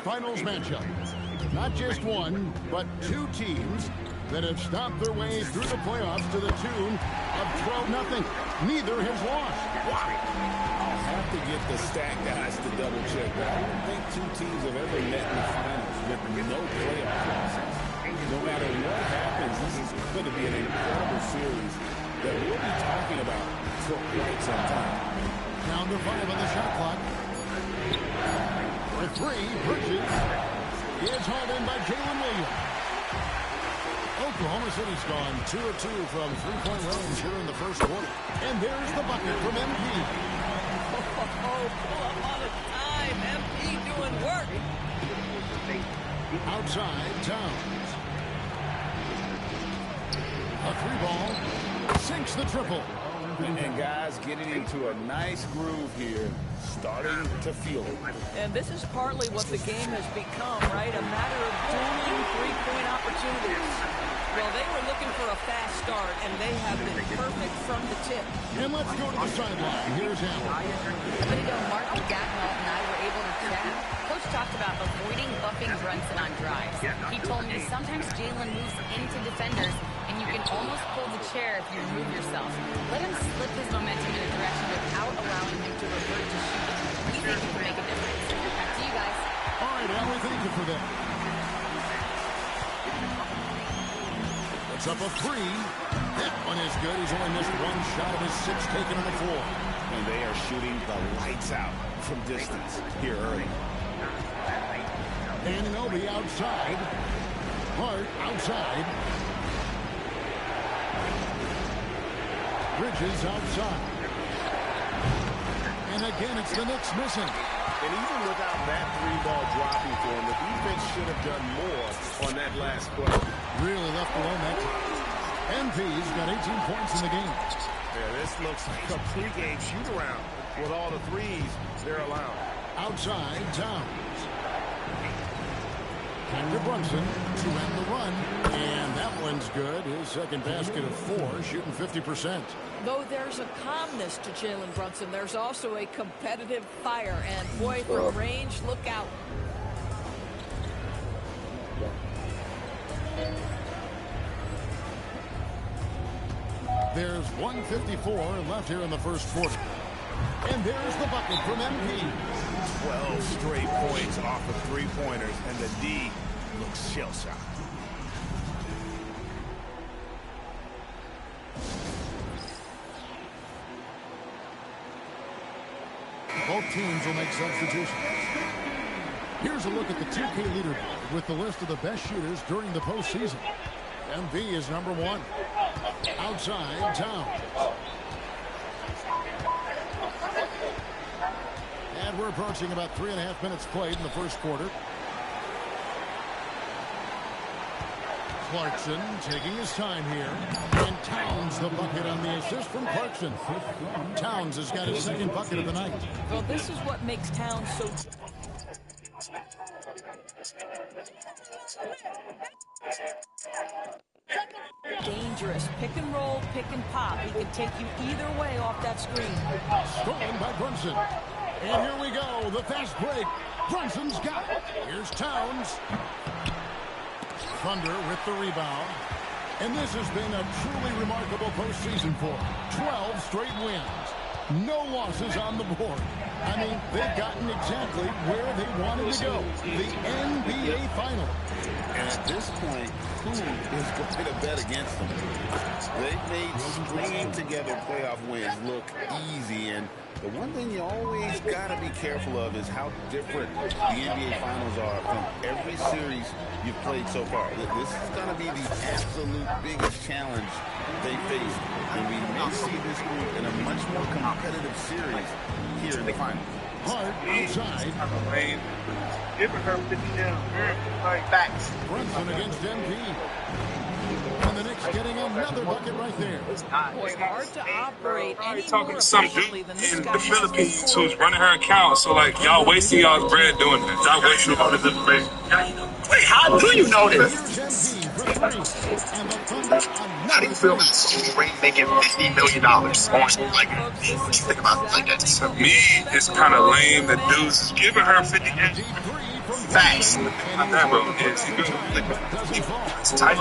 finals matchup. Not just one, but two teams that have stomped their way through the playoffs to the tune of 12-0. Neither has lost. I'll have to get the stat guys to double check that. I don't think two teams have ever met in the finals with no playoff losses. No matter what happens, this is going to be an incredible series that we'll be talking about for quite some time. Down to 5 on the shot clock. The three, Bridges, is hauled in by Jalen Williams. Oklahoma City's gone 2 of 2 from three-point range here in the first quarter. And there's the bucket from MP. Oh, pull up on a time. MP doing work. Outside, Towns. A three ball. Sinks the triple. And guys getting into a nice groove here, starting to feel it. And this is partly what the game has become, right? A matter of dueling three-point opportunities. Well, they were looking for a fast start, and they have been perfect from the tip. And let's go to the sideline. Here's Allen. A bit ago, Mark Gagnall and I were able to chat. Coach talked about avoiding buffing Brunson on drives. He told me sometimes Jalen moves into defenders, and you can almost pull the chair if you remove yourself. Let him slip his momentum in a direction without allowing him to revert to shooting. We think it can make a difference. Back to you guys. All right, Allen, thank you for that. It's up a three. That one is good. He's only missed one shot of his 6 taken on the floor. And they are shooting the lights out from distance here early. Anunoby outside. Hart outside. Bridges outside. And again, it's the Knicks missing. And even without that three ball dropping for him, the defense should have done more on that last play. Really left alone that time. MP's got 18 points in the game. Yeah, this looks like a pregame shoot-around with all the threes they're allowed. Outside, Towns. Time to Brunson to end the run. And that one's good. His second basket of 4, shooting 50%. Though there's a calmness to Jalen Brunson, there's also a competitive fire. And boy, from range, look out. There's 1:54 left here in the first quarter. And there's the bucket from MP. 12 straight points off of three-pointers, and the D looks shell-shocked. Both teams will make substitutions. Here's a look at the 2K leaderboard with the list of the best shooters during the postseason. MV is number 1. Outside, Towns. And we're approaching about 3.5 minutes played in the first quarter. Clarkson taking his time here. And Towns the bucket on the assist from Clarkson. Towns has got his second bucket of the night. Well, this is what makes Towns so... dangerous. Pick and roll, pick and pop. He can take you either way off that screen. Stolen by Brunson. And here we go. The fast break. Brunson's got it. Here's Towns. Thunder with the rebound. And this has been a truly remarkable postseason for 12 straight wins. No losses on the board. I mean, they've gotten exactly where they wanted to go. The NBA Finals. And at this point, who is going to bet against them? They've made stringing together playoff wins look easy, and the one thing you always got to be careful of is how different the NBA Finals are from every series you've played so far. This is going to be the absolute biggest challenge they face, and we may see this group in a much more competitive series here in the finals. Hart outside. Giving her 50 down. Facts. Brunson against MP. And the Knicks getting another bucket right there. Boy, hard to operate any Talking more to some efficiently dude than this in guy the has Philippines before. who's running her account. So, like, y'all wasting y'all's bread doing this. Y'all wasting all this information. Wait, how do you know this? Here's MP for 3. And the Thunder How do you feel about Soul Ring making $50 million on, like, what you think about like that? To me, it's kind of lame that dudes is giving her 50. Facts. Not that, bro. It's good. It's tight.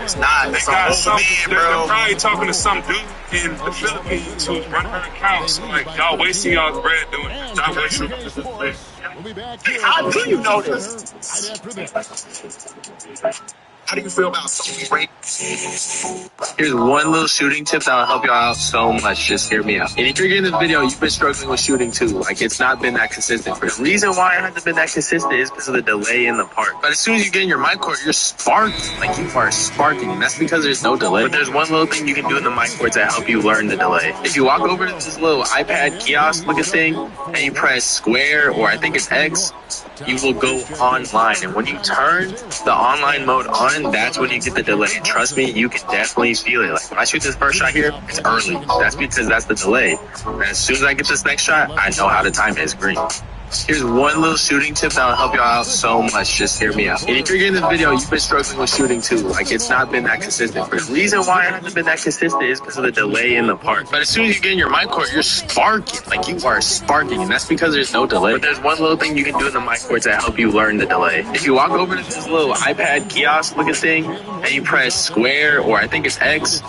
It's not. It's a old man, They're bro. probably talking to some dude in the Philippines who's running her accounts. Like, y'all wasting y'all's bread doing this. Y'all wasting y'all's bread. We'll be back Hey, how do you know this? right after this. How do you feel about Sophie Ray? Here's one little shooting tip that will help y'all out so much. Just hear me out. And if you're getting this video, you've been struggling with shooting too. Like, it's not been that consistent. The reason why it hasn't been that consistent is because of the delay in the part. But as soon as you get in your mic court, you're sparking. Like, you are sparking. And that's because there's no delay. But there's one little thing you can do in the mic court to help you learn the delay. If you walk over to this little iPad kiosk looking thing and you press square, or I think it's X, you will go online. And when you turn the online mode on, that's when you get the delay. Trust me, you can definitely feel it. Like, when I shoot this first shot here, it's early. That's because that's the delay. And as soon as I get this next shot, I know how to time his green. Here's one little shooting tip that will help y'all out so much. Just hear me out. And if you're getting this video, you've been struggling with shooting too. Like, it's not been that consistent. The reason why it hasn't been that consistent is because of the delay in the part. But as soon as you get in your mic court, you're sparking. Like, you are sparking. And that's because there's no delay. But there's one little thing you can do in the mic court to help you learn the delay. If you walk over to this little iPad kiosk looking thing and you press square, or I think it's X,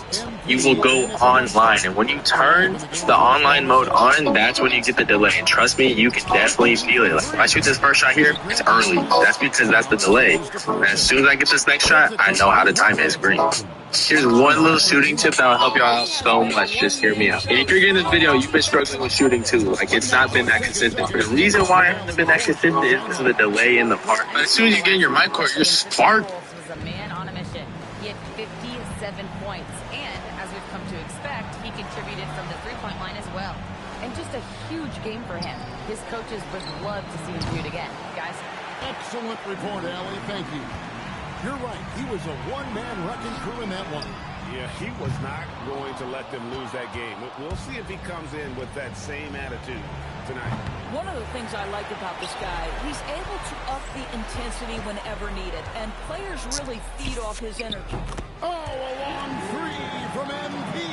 you will go online. And when you turn the online mode on, that's when you get the delay. And trust me, you can definitely feel it. Like, when I shoot this first shot here, it's early. That's because that's the delay. And as soon as I get this next shot, I know how to time his green. Here's one little shooting tip that will help y'all out so much. Just hear me out. And if you're getting this video, you've been struggling with shooting too. Like, it's not been that consistent. The reason why it hasn't been that consistent is because of the delay in the part. But as soon as you get in your mic court, you're sparking. Was a man on a mission. He had 57 points, and as we've come to expect, he contributed from the three-point line as well. And just a huge game for him. His coaches would love to see him do it again. Guys? Excellent report, Allie. Thank you. You're right. He was a one-man wrecking crew in that one. Yeah, he was not going to let them lose that game. We'll see if he comes in with that same attitude tonight. One of the things I like about this guy, he's able to up the intensity whenever needed, and players really feed off his energy. Oh, a long three from MP.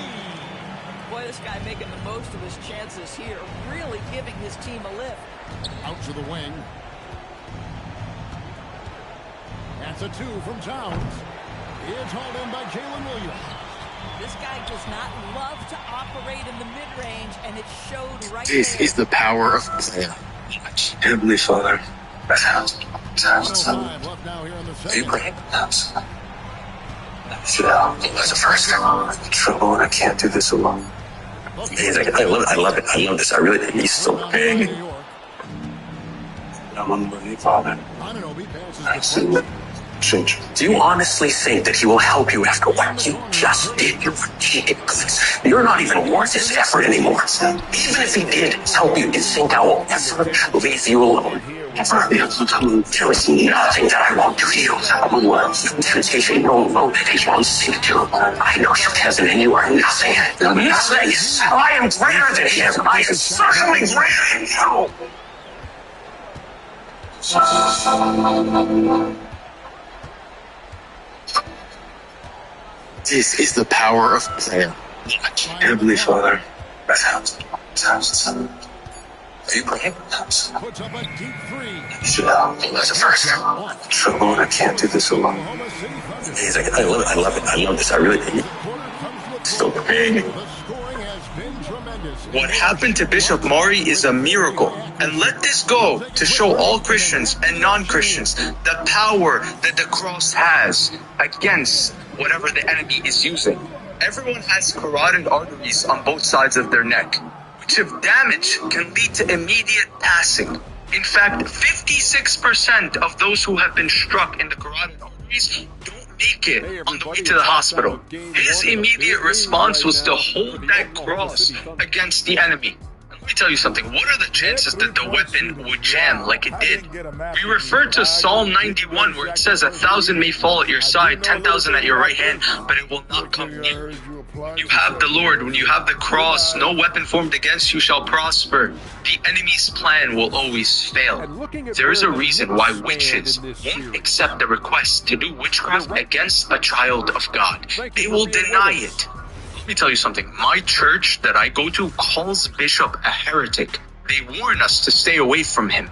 Boy, this guy making the most of his chances here, really giving his team a lift. Out to the wing. That's a two from Towns. It's hauled in by Jalen Williams. This guy does not love to operate in the mid-range, and it showed right This there. is the power of prayer. Heavenly Father, Five left now here in the second. Abraham, that's the first time. Trouble, and I can't do this alone. I love it. I love this. I really, he's so big. New York. I'm unworthy, Father. Anunoby passes I the see. Do you honestly think that he will help you after what you just did? You're ridiculous. You're not even worth his effort anymore. Even if he did help you, do you think I will ever leave you alone? Ever. There is nothing that I won't do to you. No temptation, no that he won't see to. I know you, Kevin, and you are nothing. Nothing. I am greater than him. I am certainly greater than you. This is the power of prayer. Heavenly Father, Abraham puts up a deep three. That's the first time. Trouble, and I can't do this alone. Oklahoma City Thunder. I love it. I love this. I really, Quarter comes with so big. the scoring has been tremendous. What happened to Bishop Maury is a miracle. And let this go to show all Christians and non-Christians the power that the cross has against whatever the enemy is using. Everyone has carotid arteries on both sides of their neck, which if damaged can lead to immediate passing. In fact, 56% of those who have been struck in the carotid arteries don't make it on the way to the hospital. His immediate response was to hold that cross against the enemy. Let me tell you something. What are the chances that the weapon would jam like it did? We refer to Psalm 91 where it says 1,000 may fall at your side, 10,000 at your right hand, but it will not come near you. You have the Lord. When you have the cross, no weapon formed against you shall prosper. The enemy's plan will always fail. There is a reason why witches won't accept a request to do witchcraft against a child of God. They will deny it. Let me tell you something. My church that I go to calls Bishop a heretic. They warn us to stay away from him.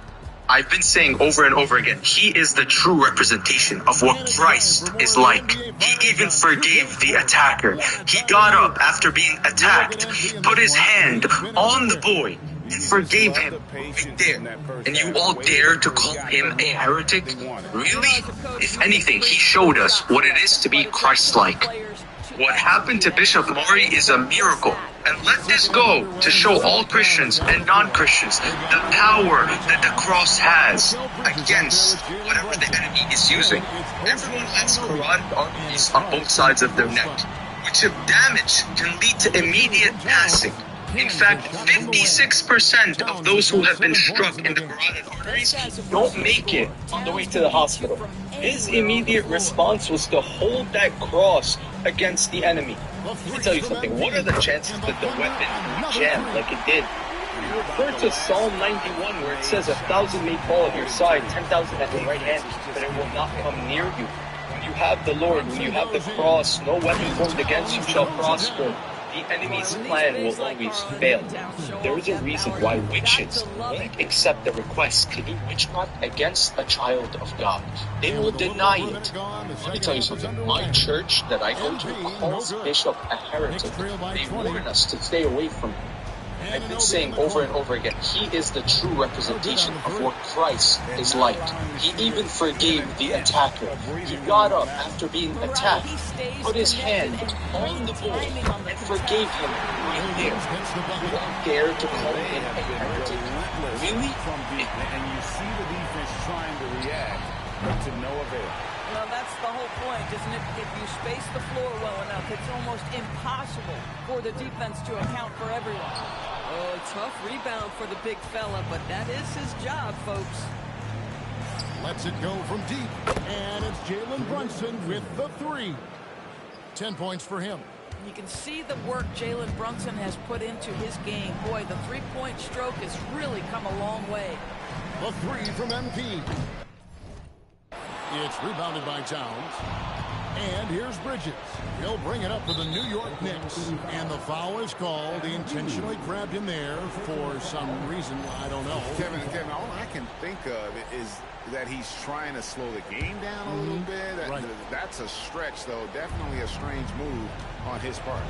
I've been saying over and over again, he is the true representation of what Christ is like. He even forgave the attacker. He got up after being attacked, put his hand on the boy, and forgave him right there. And you all dare to call him a heretic? Really? If anything, he showed us what it is to be Christ-like. What happened to Bishop Maury is a miracle. And let this go to show all Christians and non-Christians the power that the cross has against whatever the enemy is using. Everyone has carotid arteries on both sides of their neck, which if damaged can lead to immediate passing. In fact, 56% of those who have been struck in the carotid arteries don't make it on the way to the hospital. His immediate response was to hold that cross against the enemy. Let me tell you something. What are the chances that the weapon will jam like it did? You refer to Psalm 91 where it says 1,000 may fall at your side, 10,000 at your right hand, but it will not come near you. When you have the Lord, when you have the cross, no weapon formed against you shall prosper. The enemy's plan will always fail. There is a reason why witches won't accept the request to do witchcraft against a child of God. They will deny it. Let me tell you something. My church that I go to calls Bishop a heretic. They warn us to stay away from him. I've been saying over and over again, he is the true representation of what Christ is like. He even forgave the attacker. He got up after being attacked, put his hand on the boy, and forgave him right there. You don't dare to call him a heretic? Really? And you see the defense trying to react, but to no avail. Well, that's the whole point, isn't it? If you space the floor well enough, it's almost impossible for the defense to account for everyone. Oh, tough rebound for the big fella, but that is his job, folks. Lets it go from deep, and it's Jalen Brunson with the three. 10 points for him. You can see the work Jalen Brunson has put into his game. Boy, the three-point stroke has really come a long way. The three from MP. It's rebounded by Towns. And here's Bridges. He'll bring it up for the New York Knicks. And the foul is called. He intentionally grabbed him there for some reason. I don't know. Kevin, all I can think of is that he's trying to slow the game down a little bit. That's a stretch, though. Definitely a strange move on his part.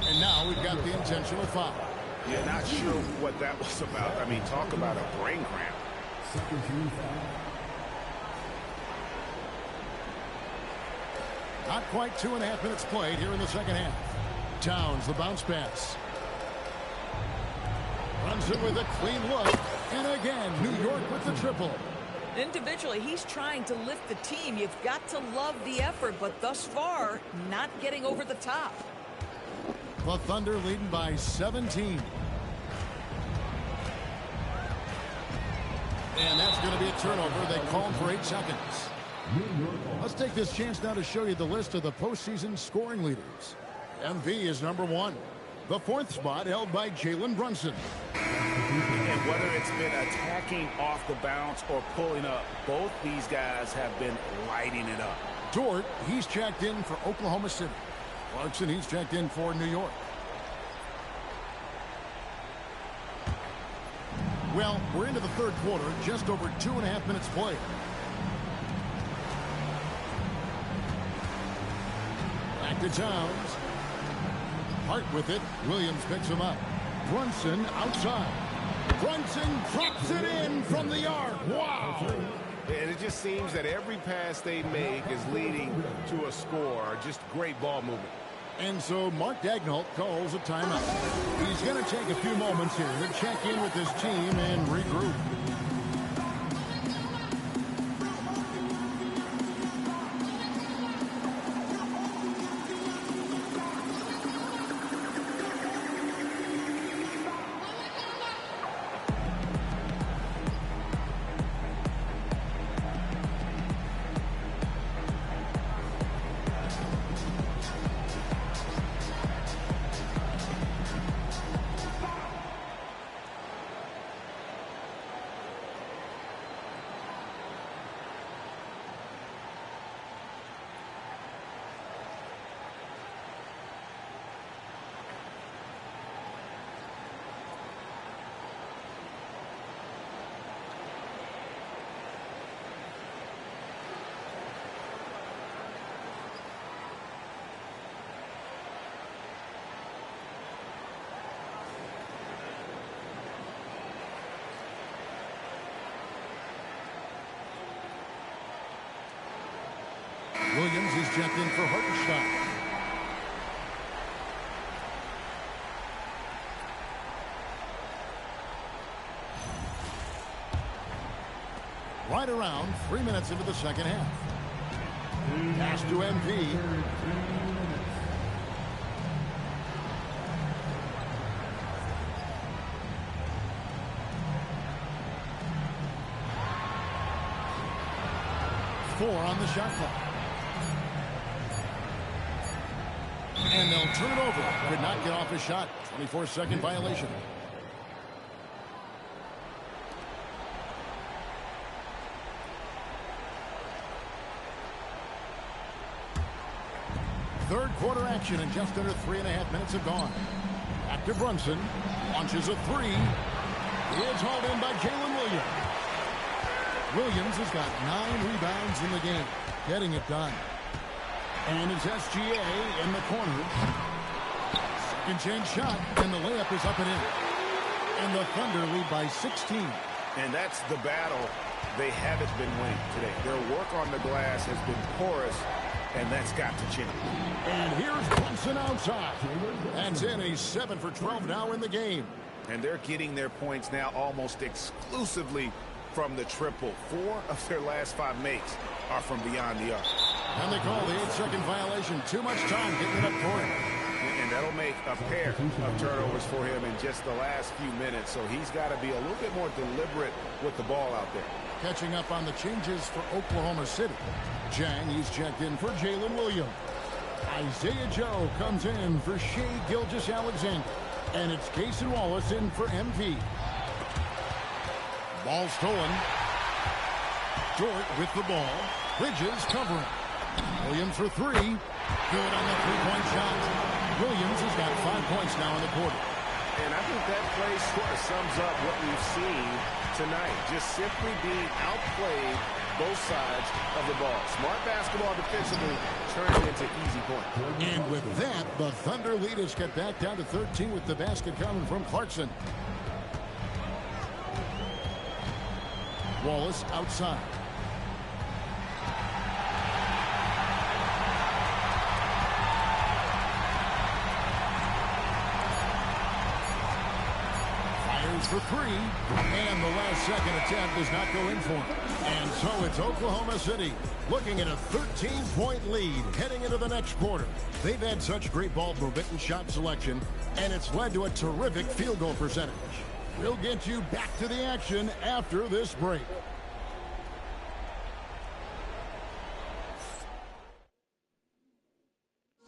And now we've got the intentional foul. Yeah, not sure what that was about. I mean, talk about a brain cramp. Not quite 2.5 minutes played here in the second half. Towns, the bounce pass. Runs it with a clean look. And again, New York with the triple. Individually, he's trying to lift the team. You've got to love the effort, but thus far, not getting over the top. The Thunder leading by 17. And that's going to be a turnover. They called for 8 seconds. Let's take this chance now to show you the list of the postseason scoring leaders. MV is number 1. The 4th spot held by Jalen Brunson. And whether it's been attacking off the bounce or pulling up, both these guys have been lighting it up. Dort, he's checked in for Oklahoma City. Clarkson, he's checked in for New York. Well, we're into the third quarter, just over 2.5 minutes played. Back to Towns. Hart with it. Williams picks him up. Brunson outside. Brunson drops it in from the arc. Wow. And it just seems that every pass they make is leading to a score. Just great ball movement. And so Mark Daigneault calls a timeout. He's going to take a few moments here to check in with his team and regroup. Williams is checked in for Hartenstein. Right around 3 minutes into the second half. Pass to MP. Four on the shot clock. And they'll turn it over. Could not get off his shot. 24-second violation. Third quarter action and just under 3.5 minutes have gone. Back to Brunson. Launches a three. It's hauled in by Jalen Williams. Williams has got 9 rebounds in the game. Getting it done. And it's SGA in the corner. Second chance shot. And the layup is up and in. And the Thunder lead by 16. And that's the battle they haven't been winning today. Their work on the glass has been porous. And that's got to change. And here's Brunson outside. That's in. He's 7 for 12 now in the game. And they're getting their points now almost exclusively from the triple. 4 of their last 5 makes are from beyond the arc. And they call the 8-second violation. Too much time getting it up court. And that'll make a pair of turnovers for him in just the last few minutes. So he's got to be a little bit more deliberate with the ball out there. Catching up on the changes for Oklahoma City. Jang, he's checked in for Jalen Williams. Isaiah Joe comes in for Shai Gilgeous-Alexander. And it's Cason Wallace in for MP. Ball stolen. Dort with the ball. Bridges covering. Williams for 3. Good on the three-point shot. Williams has got 5 points now in the quarter. And I think that play sort of sums up what we've seen tonight. Just simply being outplayed both sides of the ball. Smart basketball defensively turning into easy points. And with that, the Thunder lead is cut back down to 13 with the basket coming from Clarkson. Wallace outside. For 3, and the last second attempt does not go in for him. And so it's Oklahoma City looking at a 13-point lead heading into the next quarter. They've had such great ball movement and shot selection, and it's led to a terrific field goal percentage. We'll get you back to the action after this break.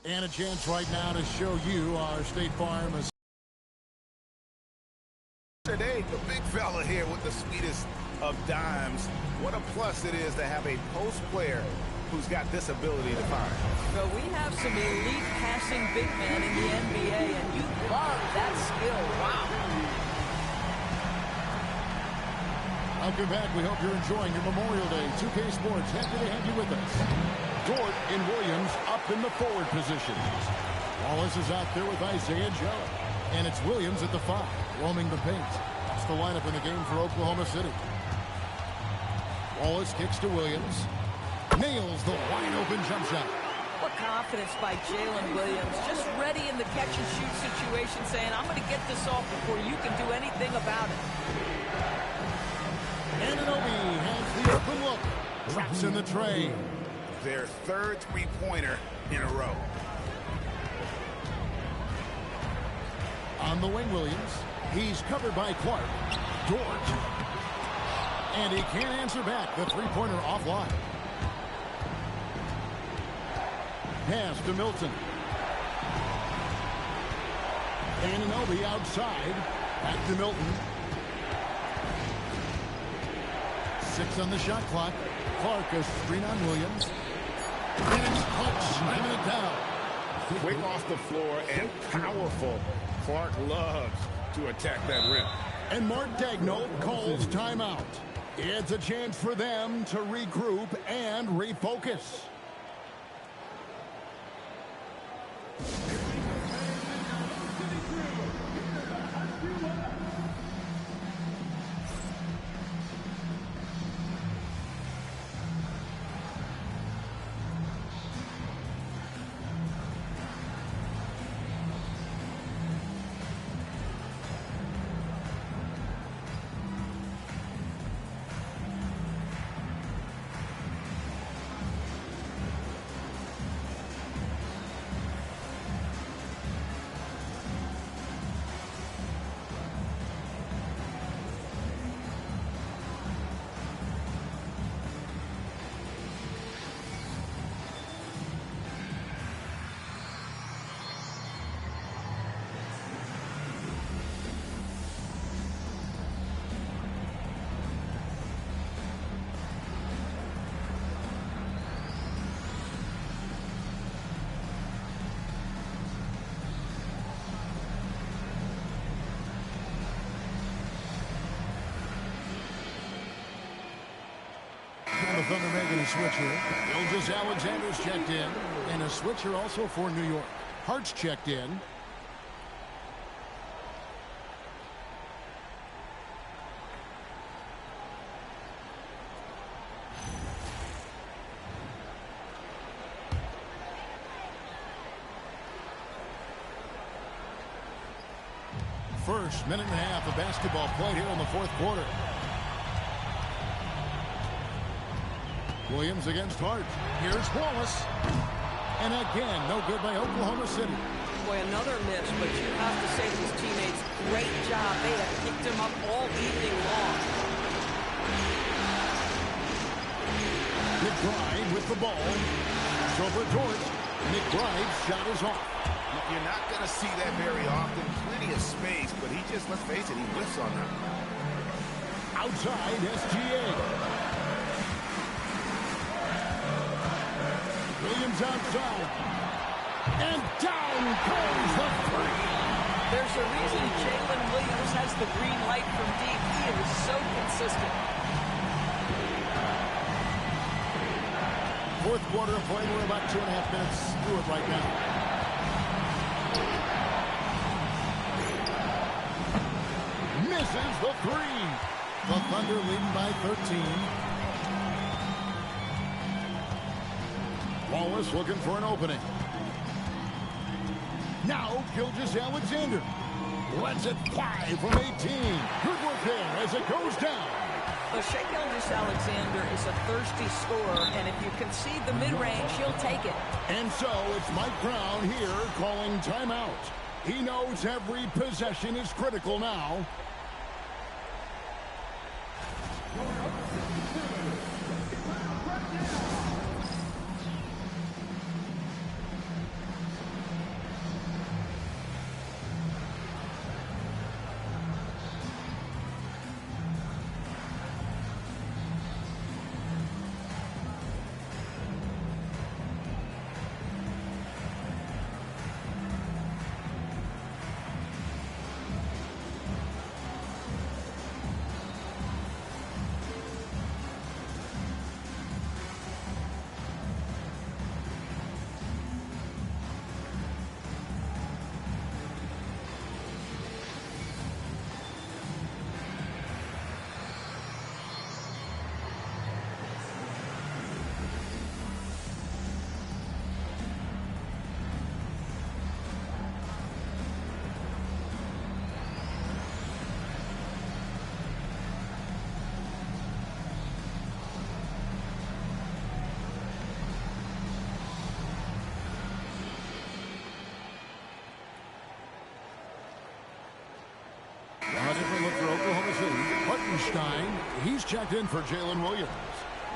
And a chance right now to show you our State Farm. Today, the big fella here with the sweetest of dimes. What a plus it is to have a post player who's got this ability to fire. Well, we have some elite passing big men in the NBA, and you love that skill. Wow. Welcome back. We hope you're enjoying your Memorial Day. 2K Sports, happy to have you with us. Dort and Williams up in the forward positions. Wallace is out there with Isaiah Joe. And it's Williams at the 5, roaming the paint. That's the lineup in the game for Oklahoma City. Wallace kicks to Williams. Nails the wide-open jump shot. What confidence by Jalen Williams. Just ready in the catch-and-shoot situation, saying, I'm going to get this off before you can do anything about it. Anunoby has the open look. Traps in the tray. Their third three-pointer in a row. On the wing, Williams. He's covered by Clark. Dort. And he can't answer back. The three-pointer offline. Pass to Milton. Anunoby outside. Back to Milton. 6 on the shot clock. Clark a screen on Williams. And it's Clark slamming it down. Quick off the floor and powerful. Clark loves to attack that rim. And Mark Daigneault calls timeout. It's a chance for them to regroup and refocus. The Thunder making a switch here. Gilgeous-Alexander's checked in. And a switch here also for New York. Hart's checked in. First minute and a half of basketball played here in the fourth quarter. Williams against Hart. Here's Wallace. And again, no good by Oklahoma City. Boy, another miss, but you have to say to his teammates, great job. They have picked him up all evening long. McBride with the ball. So for George, McBride's shot is off. You're not going to see that very often. Plenty of space, but he just, let's face it, he whiffs on that. Outside SGA. Williams outside. And down goes the three. There's a reason Jalen Williams has the green light from deep. He is so consistent. Fourth quarter of play. We're about 2.5 minutes through it right now. Misses the three. The Thunder leading by 13. Wallace looking for an opening. Now Gilgeous-Alexander lets it fly from 18. Good work there as it goes down. Well, Shai Gilgeous-Alexander is a thirsty scorer, and if you concede the mid-range, he'll take it. And so it's Mike Brown here calling timeout. He knows every possession is critical now. A different look for Oklahoma City. Hartenstein, he's checked in for Jalen Williams.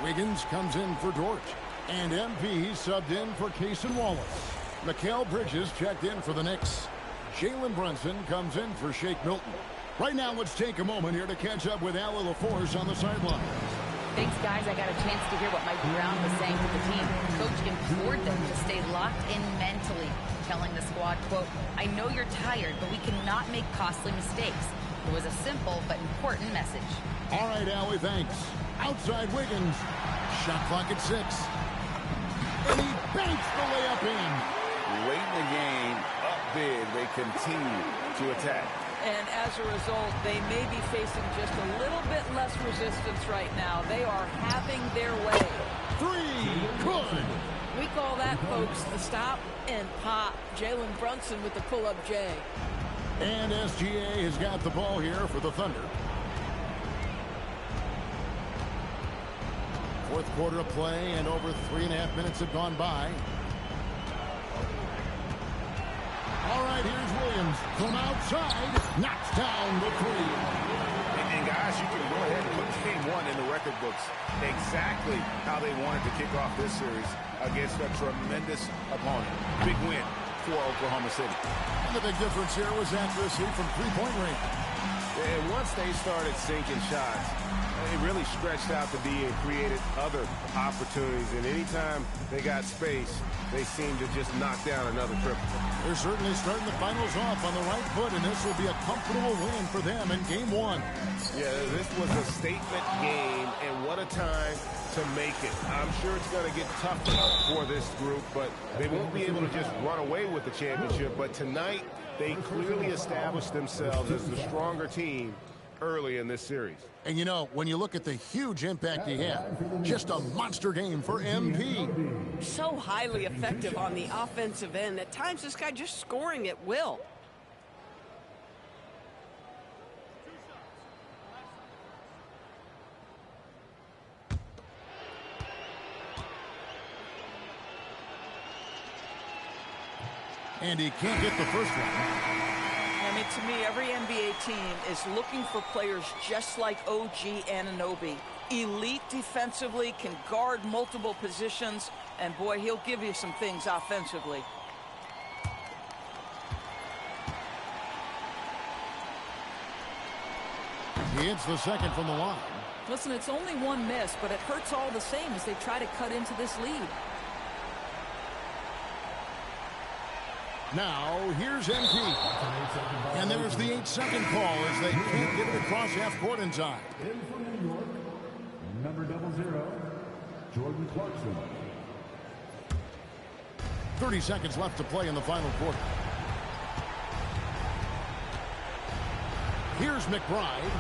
Wiggins comes in for Dort. And MP subbed in for Cason Wallace. Mikal Bridges checked in for the Knicks. Jalen Brunson comes in for Shake Milton. Right now, let's take a moment here to catch up with Allie LaForce on the sideline. Thanks, guys. I got a chance to hear what Mike Brown was saying to the team. Coach implored them to stay locked in mentally, telling the squad, quote, "I know you're tired, but we cannot make costly mistakes." It was a simple but important message. All right, Allie, thanks. Outside Wiggins. Shot clock at 6. And he banks the layup in. Late in the game, up big, they continue to attack. And as a result, they may be facing just a little bit less resistance right now. They are having their way. Three, good. We call that, folks, the stop and pop. Jalen Brunson with the pull-up J. And SGA has got the ball here for the Thunder. Fourth quarter of play, and over 3.5 minutes have gone by. All right, here's Williams from outside. Knocks down the three. And guys, you can go ahead and put game one in the record books. Exactly how they wanted to kick off this series against a tremendous opponent. Big win for Oklahoma City. And the big difference here was accuracy from three-point range. And once they started sinking shots, it really stretched out the D and created other opportunities. And anytime they got space, they seemed to just knock down another triple. They're certainly starting the finals off on the right foot, and this will be a comfortable win for them in Game 1. Yeah, this was a statement game, and what a time to make it. I'm sure it's going to get tougher for this group, but they won't be able to just run away with the championship. But tonight, they clearly established themselves as the stronger team early in this series. And you know, when you look at the huge impact he had, just a monster game for MP. So highly effective on the offensive end. At times, this guy just scoring at will. And he can't get the first one. I mean, to me, every NBA team is looking for players just like OG Anunoby. Elite defensively, can guard multiple positions, and boy, he'll give you some things offensively. He hits the second from the line. Listen, it's only one miss, but it hurts all the same as they try to cut into this lead. Now, here's MP. And there's the 8-second call as they can't get it across half court in time. In from New York, number 00, Jordan Clarkson. 30 seconds left to play in the final quarter. Here's McBride.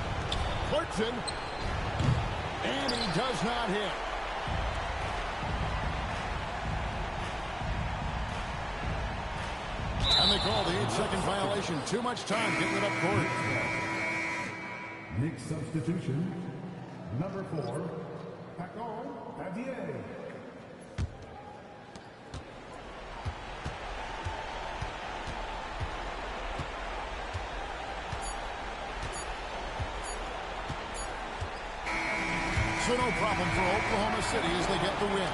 Clarkson. And he does not hit. And they call the 8-second violation. Too much time getting it up court. Next substitution, number 4, Pacon Adier. So no problem for Oklahoma City as they get the win.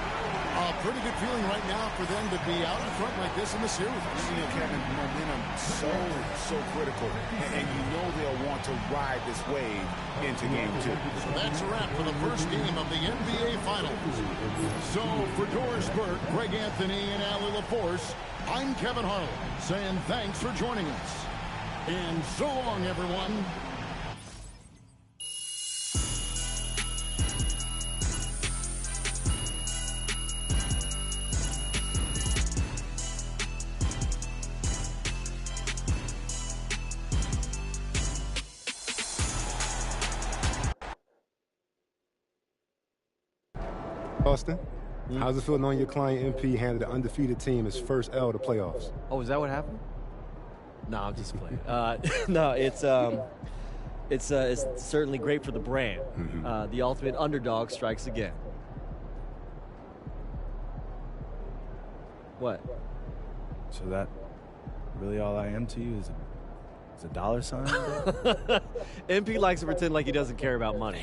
A pretty good feeling right now for them to be out in front like this in the series. You know, Kevin, momentum so critical. And you know they'll want to ride this wave into Game 2. So that's a wrap for the first game of the NBA Finals. So for Doris Burke, Greg Anthony, and Allie LaForce, I'm Kevin Harlan saying thanks for joining us. And so long, everyone. Austin, how's it feel knowing your client MP handed an undefeated team his first L to playoffs? Oh, is that what happened? No, I'm just playing. No, it's certainly great for the brand. Mm-hmm. The ultimate underdog strikes again. What? So that really all I am to you is a dollar sign? MP likes to pretend like he doesn't care about money.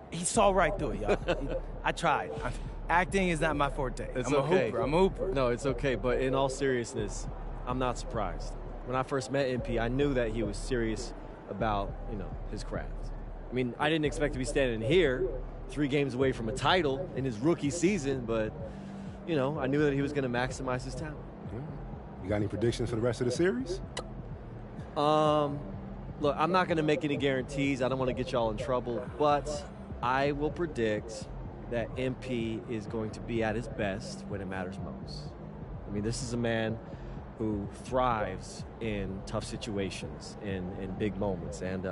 He saw right through it, y'all. I tried. Acting is not my forte. It's I'm okay. I'm a hooper. No, it's okay. But in all seriousness, I'm not surprised. When I first met MP, I knew that he was serious about, his craft. I mean, I didn't expect to be standing here 3 games away from a title in his rookie season, but, I knew that he was going to maximize his talent. You got any predictions for the rest of the series? Look, I'm not going to make any guarantees. I don't want to get y'all in trouble, but I will predict that MP is going to be at his best when it matters most. I mean, this is a man who thrives in tough situations, in big moments, and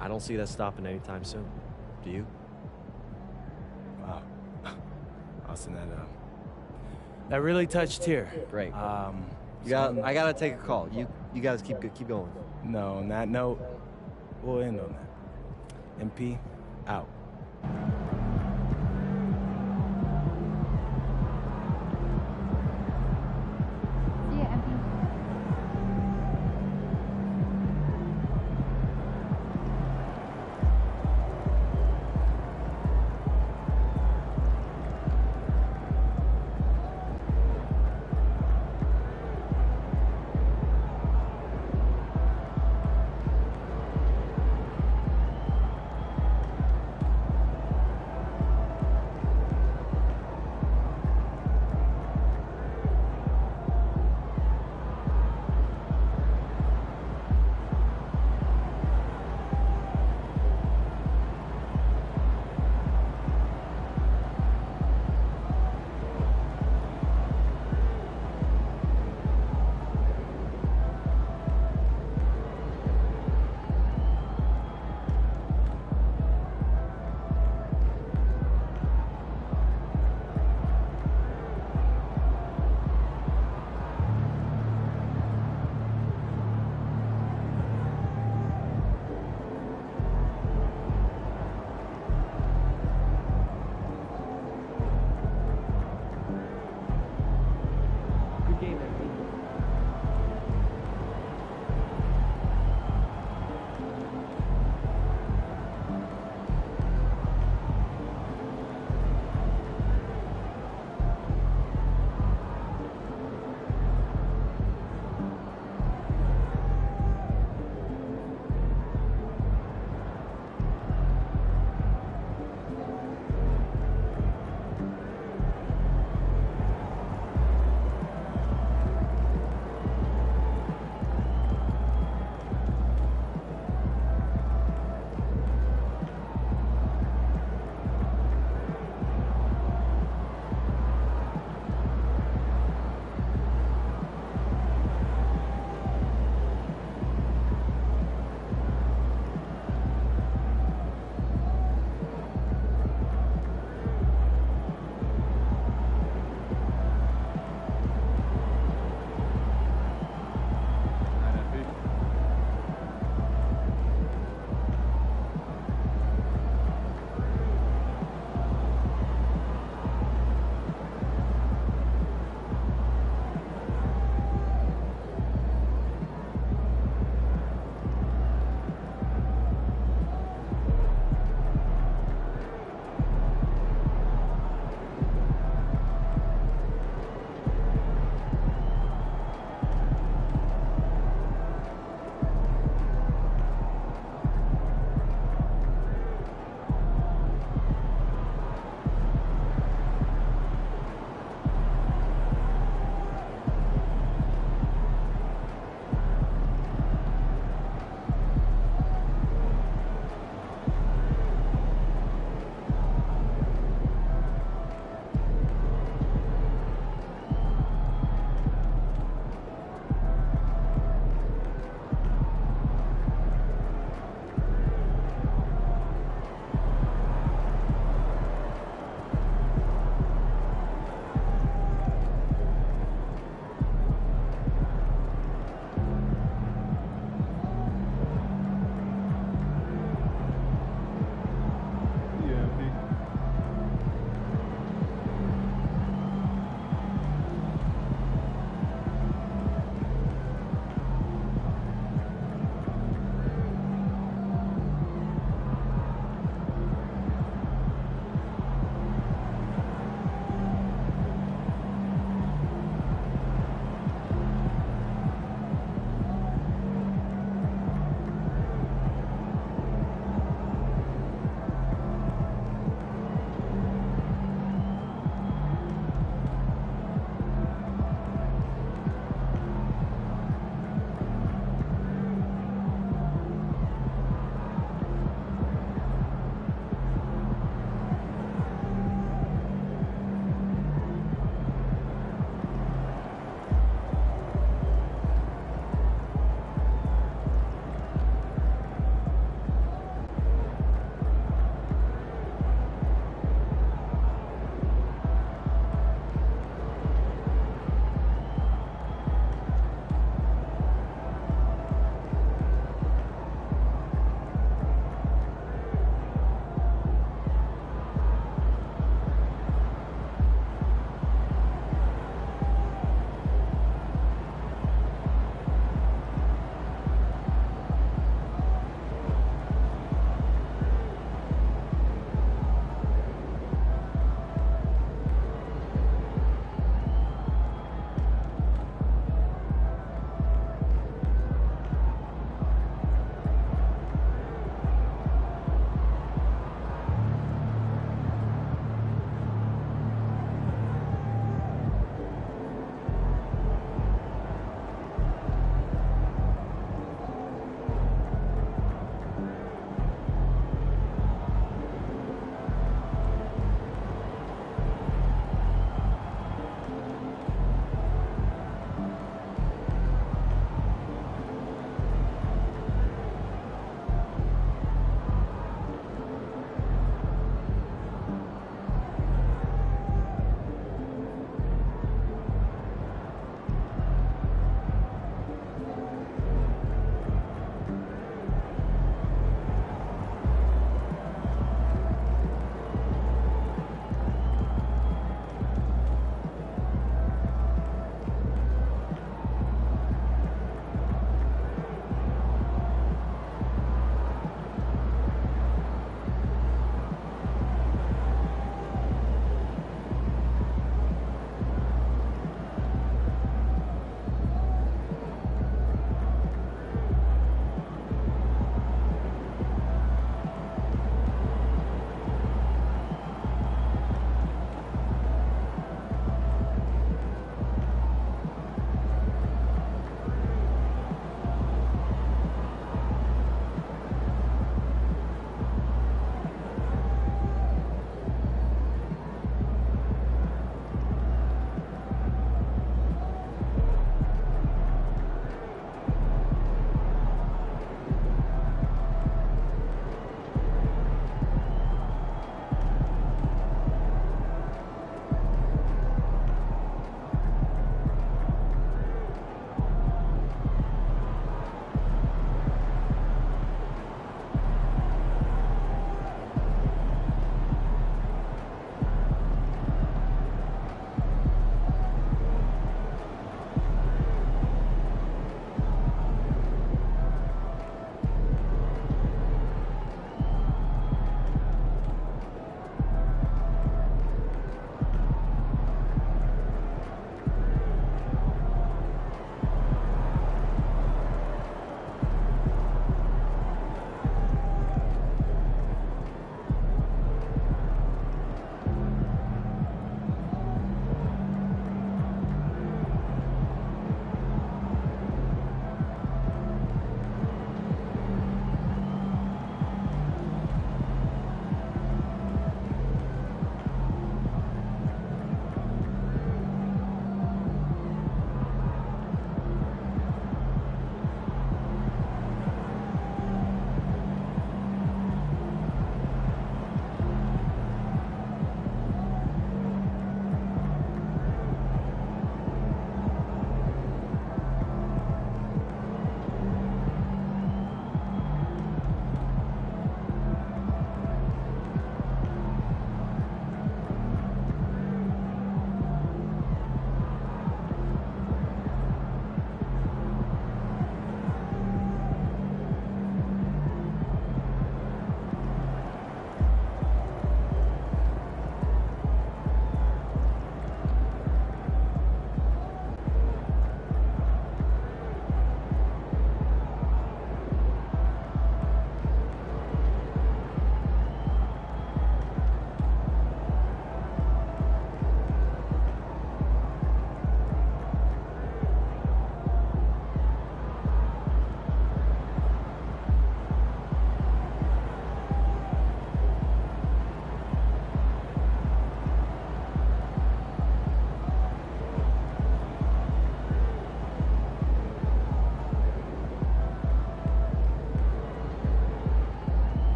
I don't see that stopping anytime soon. Do you? Wow. Austin, that really touched here. Great. I got to take a call. You guys keep going. No, on that note, we'll end on that. MP, out.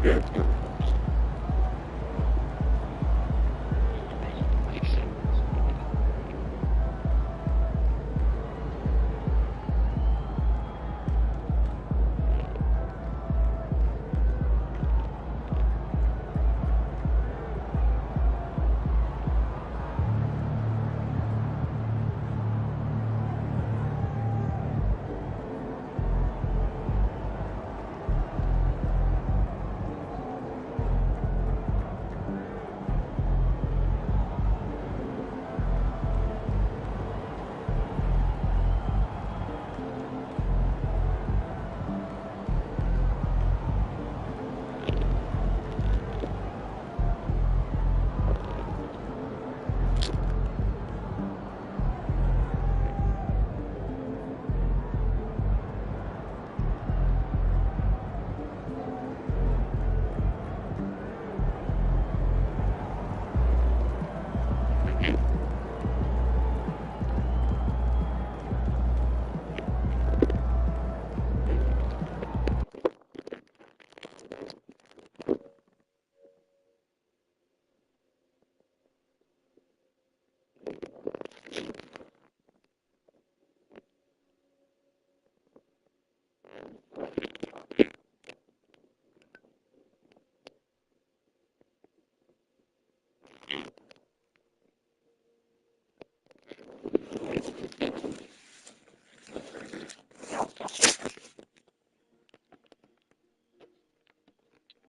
Yeah.